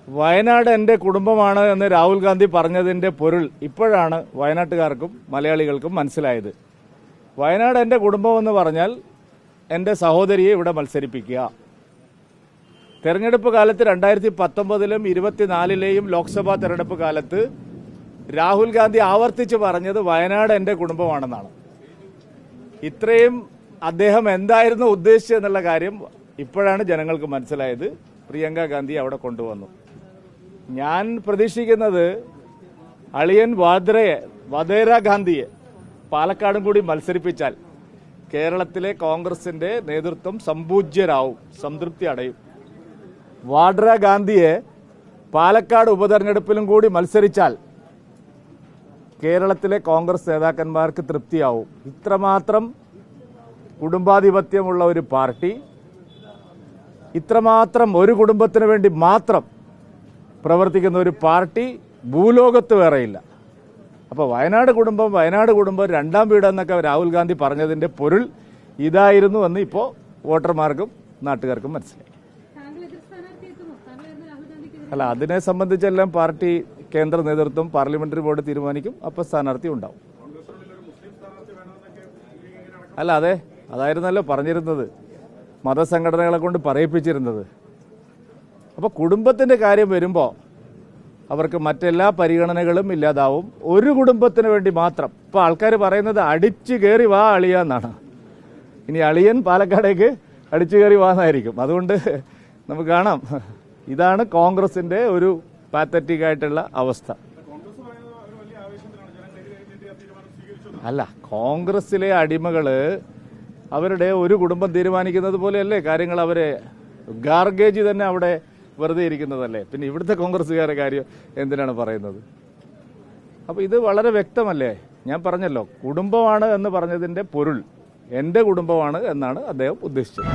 വയനാട് എൻ്റെ കുടുംബമാണ് എന്ന് രാഹുൽ ഗാന്ധി പറഞ്ഞതിൻ്റെ പൊരുൾ ഇപ്പോഴാണ് വയനാട്ടുകാർക്കും മലയാളികൾക്കും മനസ്സിലായത്. വയനാട് എൻ്റെ കുടുംബമെന്ന് പറഞ്ഞാൽ എൻ്റെ സഹോദരിയെ ഇവിടെ മത്സരിപ്പിക്കുക. തെരഞ്ഞെടുപ്പ് കാലത്ത് 2019-ലും 2024-ലെയും ലോക്സഭാ തെരഞ്ഞെടുപ്പ് കാലത്ത് രാഹുൽ ഗാന്ധി ആവർത്തിച്ച് പറഞ്ഞത് വയനാട് എൻ്റെ കുടുംബമാണെന്നാണ്. ഇത്രയും അദ്ദേഹം എന്തായിരുന്നു ഉദ്ദേശിച്ചതെന്നുള്ള കാര്യം ഇപ്പോഴാണ് ജനങ്ങൾക്ക് മനസ്സിലായത്. പ്രിയങ്ക ഗാന്ധി അവിടെ കൊണ്ടുവന്നു. ഞാൻ പ്രതീക്ഷിക്കുന്നത് അളിയൻ വധേര ഗാന്ധിയെ പാലക്കാടും കൂടി മത്സരിപ്പിച്ചാൽ കേരളത്തിലെ കോൺഗ്രസിന്റെ നേതൃത്വം സമ്പൂജ്യരാവും, സംതൃപ്തി അടയും. വാഡ്ര ഗാന്ധിയെ പാലക്കാട് ഉപതെരഞ്ഞെടുപ്പിലും കൂടി മത്സരിച്ചാൽ കേരളത്തിലെ കോൺഗ്രസ് നേതാക്കന്മാർക്ക് തൃപ്തിയാവും. ഇത്രമാത്രം കുടുംബാധിപത്യമുള്ള ഒരു പാർട്ടി, ഇത്രമാത്രം ഒരു കുടുംബത്തിന് വേണ്ടി മാത്രം പ്രവർത്തിക്കുന്ന ഒരു പാർട്ടി ഭൂലോകത്ത് വേറെയില്ല. അപ്പോൾ വയനാട് കുടുംബം രണ്ടാം വീട് എന്നൊക്കെ രാഹുൽ ഗാന്ധി പറഞ്ഞതിൻ്റെ പൊരുൾ ഇതായിരുന്നു എന്ന് ഇപ്പോൾ വോട്ടർമാർക്കും നാട്ടുകാർക്കും മനസ്സിലായി. അല്ല, അതിനെ സംബന്ധിച്ചെല്ലാം പാർട്ടി കേന്ദ്ര നേതൃത്വം പാർലമെന്ററി ബോർഡ് തീരുമാനിക്കും. അപ്പോൾ സ്ഥാനാർത്ഥി ഉണ്ടാവും. അല്ല, അതായിരുന്നല്ലോ പറഞ്ഞിരുന്നത്, മതസംഘടനകളെ കൊണ്ട് പറയിപ്പിച്ചിരുന്നത്. അപ്പോൾ കുടുംബത്തിൻ്റെ കാര്യം വരുമ്പോൾ അവർക്ക് മറ്റെല്ലാ പരിഗണനകളും ഇല്ലാതാവും. ഒരു കുടുംബത്തിന് വേണ്ടി മാത്രം. ഇപ്പോൾ ആൾക്കാർ പറയുന്നത് അടിച്ചു കയറി വാ അളിയ എന്നാണ്. ഇനി അളിയൻ പാലക്കാടേക്ക് അടിച്ചു കയറി വാന്നായിരിക്കും. അതുകൊണ്ട് നമുക്ക് കാണാം, ഇതാണ് കോൺഗ്രസിൻ്റെ ഒരു പാത്തറ്റിക് ആയിട്ടുള്ള അവസ്ഥ. അല്ല, കോൺഗ്രസിലെ അടിമകൾ അവരുടെ ഒരു കുടുംബം തീരുമാനിക്കുന്നത് പോലെയല്ലേ കാര്യങ്ങൾ. അവരെ ഗാർഗേജ് തന്നെ അവിടെ വെറുതെ ഇരിക്കുന്നതല്ലേ. പിന്നെ ഇവിടുത്തെ കോൺഗ്രസ്സുകാരുടെ കാര്യം എന്തിനാണ് പറയുന്നത്? അപ്പോൾ ഇത് വളരെ വ്യക്തമല്ലേ. ഞാൻ പറഞ്ഞല്ലോ, കുടുംബമാണ് എന്ന് പറഞ്ഞതിൻ്റെ പൊരുൾ എൻ്റെ കുടുംബമാണ് എന്നാണ് അദ്ദേഹം ഉദ്ദേശിച്ചത്.